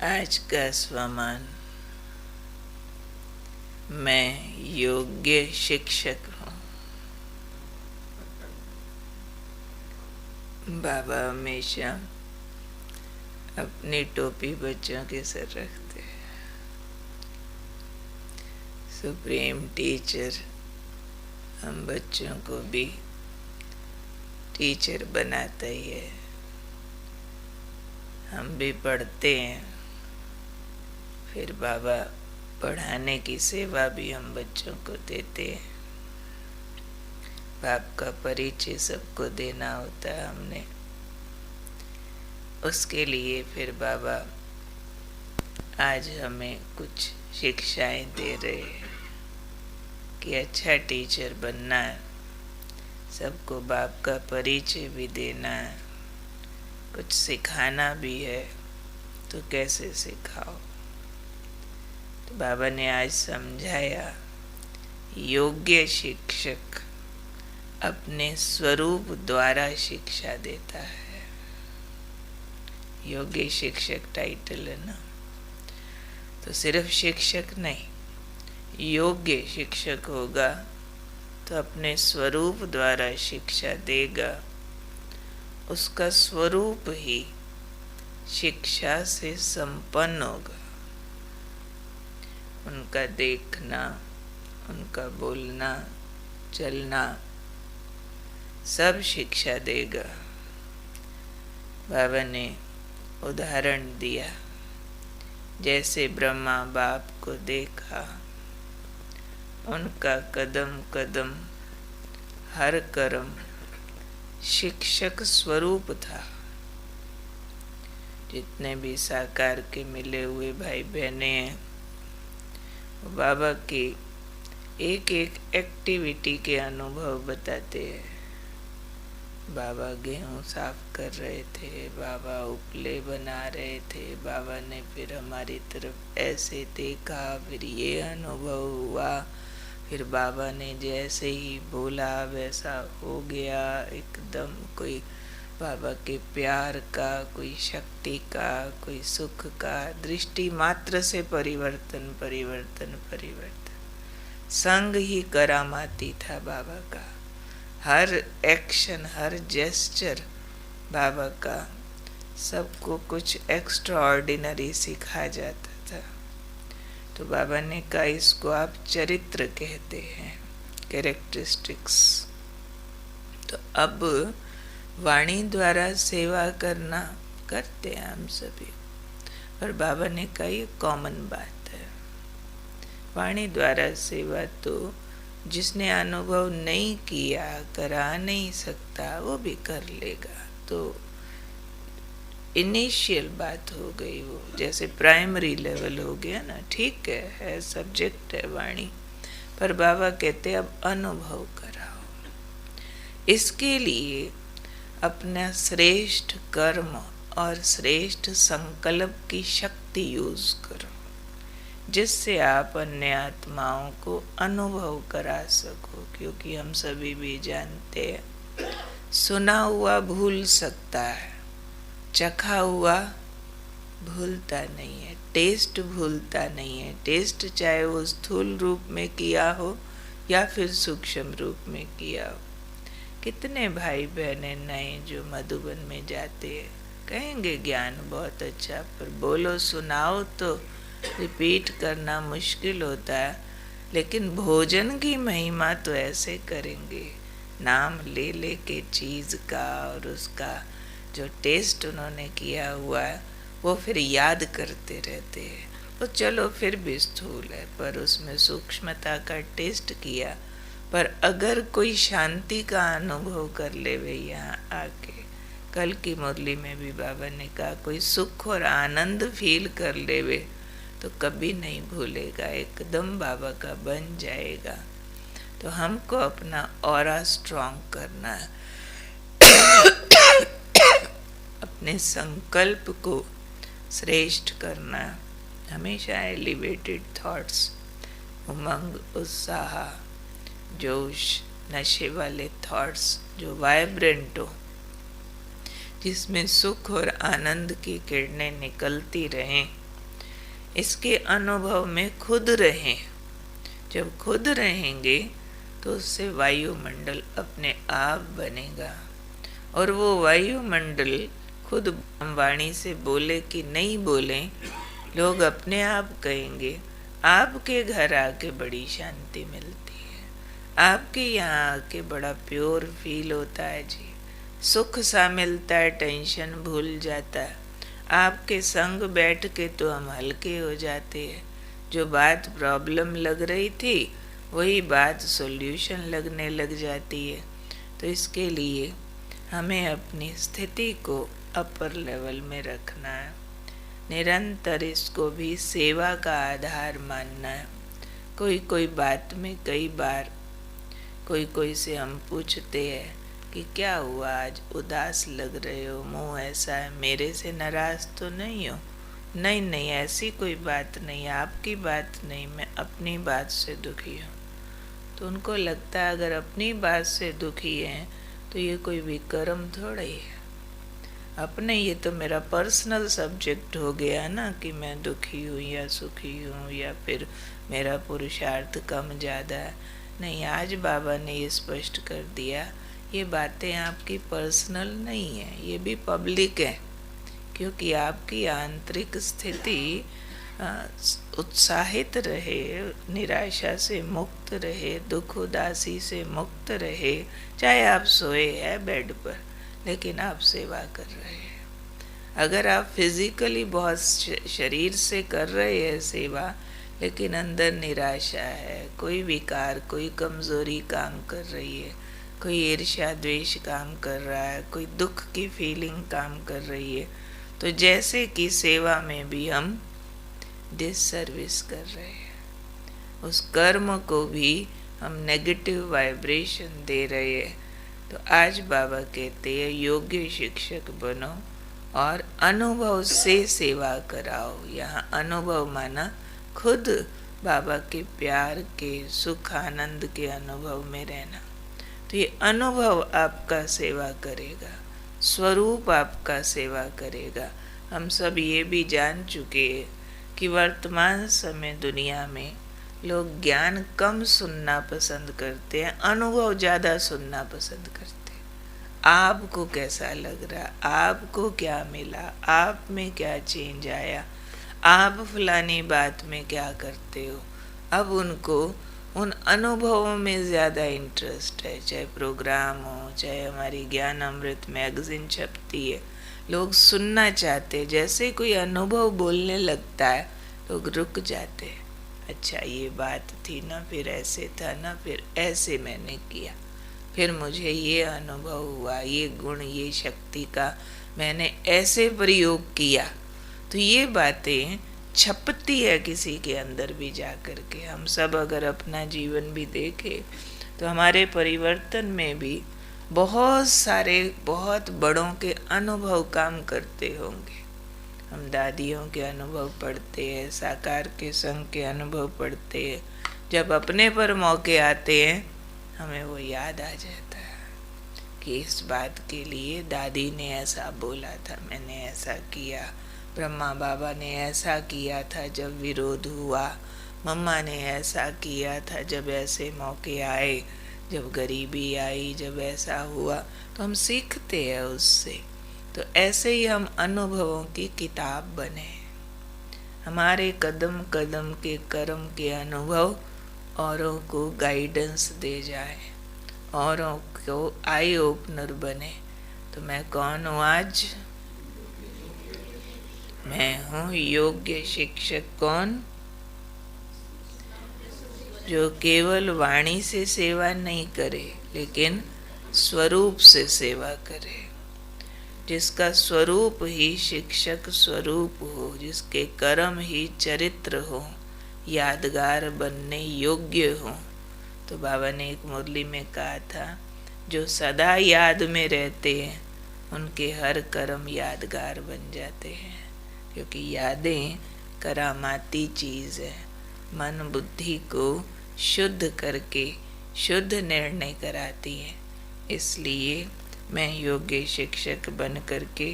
आज का स्वमान। मैं योग्य शिक्षक हूँ। बाबा हमेशा अपनी टोपी बच्चों के सर रखते हैं। सुप्रीम टीचर हम बच्चों को भी टीचर बनाता ही है। हम भी पढ़ते हैं, फिर बाबा पढ़ाने की सेवा भी हम बच्चों को देते हैं। बाप का परिचय सबको देना होता है हमने, उसके लिए फिर बाबा आज हमें कुछ शिक्षाएं दे रहे हैं कि अच्छा टीचर बनना है, सबको बाप का परिचय भी देना है, कुछ सिखाना भी है, तो कैसे सिखाओ। तो बाबा ने आज समझाया, योग्य शिक्षक अपने स्वरूप द्वारा शिक्षा देता है। योग्य शिक्षक टाइटल है ना, तो सिर्फ शिक्षक नहीं, योग्य शिक्षक होगा तो अपने स्वरूप द्वारा शिक्षा देगा। उसका स्वरूप ही शिक्षा से संपन्न होगा। उनका देखना, उनका बोलना, चलना सब शिक्षा देगा। बाबा ने उदाहरण दिया, जैसे ब्रह्मा बाप को देखा, उनका कदम कदम हर कर्म शिक्षक स्वरूप था। जितने भी साकार के मिले हुए भाई बहने हैं, बाबा की एक एक एक्टिविटी के अनुभव बताते हैं। बाबा गेहूं साफ कर रहे थे, बाबा उपले बना रहे थे, बाबा ने फिर हमारी तरफ ऐसे देखा, फिर ये अनुभव हुआ, फिर बाबा ने जैसे ही बोला वैसा हो गया। एकदम कोई बाबा के प्यार का, कोई शक्ति का, कोई सुख का, दृष्टि मात्र से परिवर्तन परिवर्तन परिवर्तन। संग ही करामाती था बाबा का। हर एक्शन, हर जेस्चर बाबा का सबको कुछ एक्स्ट्रा ऑर्डिनरी सिखा जाता था। तो बाबा ने कहा, इसको आप चरित्र कहते हैं, कैरेक्टरिस्टिक्स। तो अब वाणी द्वारा सेवा करना करते हैं हम सभी, पर बाबा ने कहा ये कॉमन बात है। वाणी द्वारा सेवा तो जिसने अनुभव नहीं किया, करा नहीं सकता, वो भी कर लेगा। तो इनिशियल बात हो गई वो, जैसे प्राइमरी लेवल हो गया ना, ठीक है सब्जेक्ट है वाणी, पर बाबा कहते अब अनुभव कराओ। इसके लिए अपना श्रेष्ठ कर्म और श्रेष्ठ संकल्प की शक्ति यूज करो, जिससे आप अन्य आत्माओं को अनुभव करा सको। क्योंकि हम सभी भी जानते हैं, सुना हुआ भूल सकता है, चखा हुआ भूलता नहीं है, टेस्ट भूलता नहीं है। टेस्ट चाहे वो स्थूल रूप में किया हो या फिर सूक्ष्म रूप में किया हो। कितने भाई बहने नए जो मधुबन में जाते हैं, कहेंगे ज्ञान बहुत अच्छा, पर बोलो सुनाओ तो रिपीट करना मुश्किल होता है। लेकिन भोजन की महिमा तो ऐसे करेंगे, नाम ले ले के चीज़ का और उसका जो टेस्ट उन्होंने किया हुआ है वो फिर याद करते रहते हैं। तो चलो फिर भी स्थूल है, पर उसमें सूक्ष्मता का टेस्ट किया। पर अगर कोई शांति का अनुभव कर ले वे यहाँ आके, कल की मुरली में भी बाबा ने कहा, कोई सुख और आनंद फील कर ले वे तो कभी नहीं भूलेगा, एकदम बाबा का बन जाएगा। तो हमको अपना ऑरा स्ट्रॉन्ग करना है, अपने संकल्प को श्रेष्ठ करना, हमेशा एलिवेटेड थॉट्स, उमंग, उत्साह, जोश, नशे वाले थॉट्स जो वाइब्रेंट हो, जिसमें सुख और आनंद की किरणें निकलती रहें, इसके अनुभव में खुद रहें। जब खुद रहेंगे तो उससे वायुमंडल अपने आप बनेगा, और वो वायुमंडल खुद वाणी से बोले कि नहीं बोले, लोग अपने आप कहेंगे आपके घर आके बड़ी शांति मिलती है, आपके यहाँ आके बड़ा प्योर फील होता है जी, सुख सा मिलता है, टेंशन भूल जाता है, आपके संग बैठ के तो हम हल्के हो जाते हैं। जो बात प्रॉब्लम लग रही थी वही बात सॉल्यूशन लगने लग जाती है। तो इसके लिए हमें अपनी स्थिति को अपर लेवल में रखना है, निरंतर इसको भी सेवा का आधार मानना है। कोई बात में कई बार कोई से हम पूछते हैं कि क्या हुआ, आज उदास लग रहे हो, मुंह ऐसा है, मेरे से नाराज तो नहीं हो? नहीं, ऐसी कोई बात नहीं, आपकी बात नहीं, मैं अपनी बात से दुखी हूँ। तो उनको लगता है अगर अपनी बात से दुखी हैं तो ये कोई विक्रम थोड़ा ही है, अपने, ये तो मेरा पर्सनल सब्जेक्ट हो गया ना कि मैं दुखी हूँ या सुखी हूँ, या फिर मेरा पुरुषार्थ कम ज़्यादा है। नहीं, आज बाबा ने ये स्पष्ट कर दिया, ये बातें आपकी पर्सनल नहीं है, ये भी पब्लिक है, क्योंकि आपकी आंतरिक स्थिति उत्साहित रहे, निराशा से मुक्त रहे, दुख उदासी से मुक्त रहे, चाहे आप सोए हैं बेड पर लेकिन आप सेवा कर रहे हैं। अगर आप फिजिकली बहुत शरीर से कर रहे हैं सेवा, लेकिन अंदर निराशा है, कोई विकार, कोई कमजोरी काम कर रही है, कोई ईर्ष्या द्वेष काम कर रहा है, कोई दुख की फीलिंग काम कर रही है, तो जैसे कि सेवा में भी हम डिससर्विस कर रहे हैं, उस कर्म को भी हम नेगेटिव वाइब्रेशन दे रहे हैं। तो आज बाबा कहते हैं योग्य शिक्षक बनो और अनुभव से सेवा कराओ। यहाँ अनुभव माना खुद बाबा के प्यार के, सुख आनंद के अनुभव में रहना। तो ये अनुभव आपका सेवा करेगा, स्वरूप आपका सेवा करेगा। हम सब ये भी जान चुके हैं कि वर्तमान समय दुनिया में लोग ज्ञान कम सुनना पसंद करते हैं, अनुभव ज़्यादा सुनना पसंद करते हैं। आपको कैसा लग रहा, आपको क्या मिला, आप में क्या चेंज आया, आप फलानी बात में क्या करते हो, अब उनको उन अनुभवों में ज़्यादा इंटरेस्ट है। चाहे प्रोग्राम हो, चाहे हमारी ज्ञान अमृत मैगजीन छपती है, लोग सुनना चाहते हैं। जैसे कोई अनुभव बोलने लगता है लोग रुक जाते हैं, अच्छा ये बात थी ना, फिर ऐसे था ना, फिर ऐसे मैंने किया, फिर मुझे ये अनुभव हुआ, ये गुण, ये शक्ति का मैंने ऐसे प्रयोग किया। तो ये बातें छपती है किसी के अंदर भी जा कर के। हम सब अगर अपना जीवन भी देखें तो हमारे परिवर्तन में भी बहुत सारे बहुत बड़ों के अनुभव काम करते होंगे। हम दादियों के अनुभव पढ़ते हैं, साकार के संग के अनुभव पढ़ते हैं, जब अपने पर मौके आते हैं हमें वो याद आ जाता है कि इस बात के लिए दादी ने ऐसा बोला था, मैंने ऐसा किया, ब्रह्मा बाबा ने ऐसा किया था जब विरोध हुआ, मम्मा ने ऐसा किया था जब ऐसे मौके आए, जब गरीबी आई, जब ऐसा हुआ। तो हम सीखते हैं उससे। तो ऐसे ही हम अनुभवों की किताब बने, हमारे कदम कदम के कर्म के अनुभव औरों को गाइडेंस दे जाए, औरों को आई ओपनर बने। तो मैं कौन हूँ आज? मैं हूँ योग्य शिक्षक। कौन? जो केवल वाणी से सेवा नहीं करे लेकिन स्वरूप से सेवा करे, जिसका स्वरूप ही शिक्षक स्वरूप हो, जिसके कर्म ही चरित्र हो, यादगार बनने योग्य हो। तो बाबा ने एक मुरली में कहा था, जो सदा याद में रहते हैं उनके हर कर्म यादगार बन जाते हैं, क्योंकि यादें करामाती चीज़ है, मन बुद्धि को शुद्ध करके शुद्ध निर्णय कराती है। इसलिए मैं योग्य शिक्षक बन करके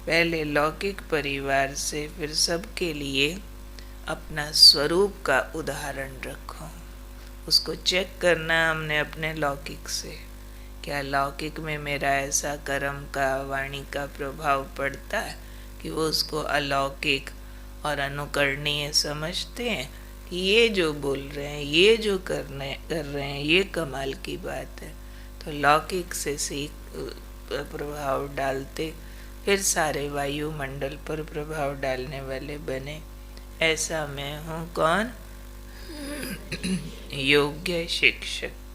पहले लौकिक परिवार से फिर सबके लिए अपना स्वरूप का उदाहरण रखो। उसको चेक करना हमने अपने लौकिक से, क्या लौकिक में मेरा ऐसा कर्म का वाणी का प्रभाव पड़ता है कि वो उसको अलौकिक और अनुकरणीय समझते हैं कि ये जो बोल रहे हैं, ये जो कर रहे हैं, ये कमाल की बात है। तो लौकिक से सीख प्रभाव डालते फिर सारे वायुमंडल पर प्रभाव डालने वाले बने। ऐसा मैं हूँ कौन? योग्य शिक्षक।